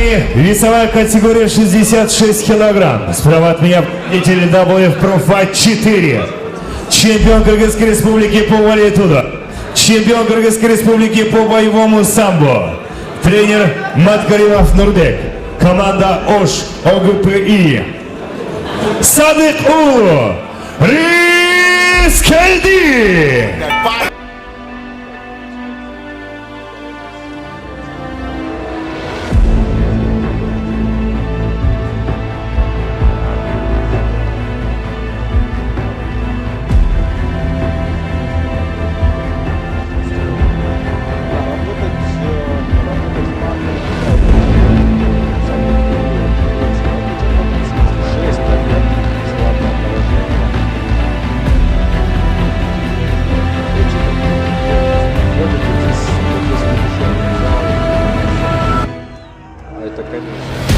вами весовая категория 66 килограмм. Справа от меня победитель WF Pro Fight 4. Чемпион Кыргызской республики по валетудо. Чемпион Кыргызской республики по боевому самбо. Тренер Маткаримов Нурбек. Команда ОШ ОГПИ. Садык Улу. Рискельди. Это, конечно.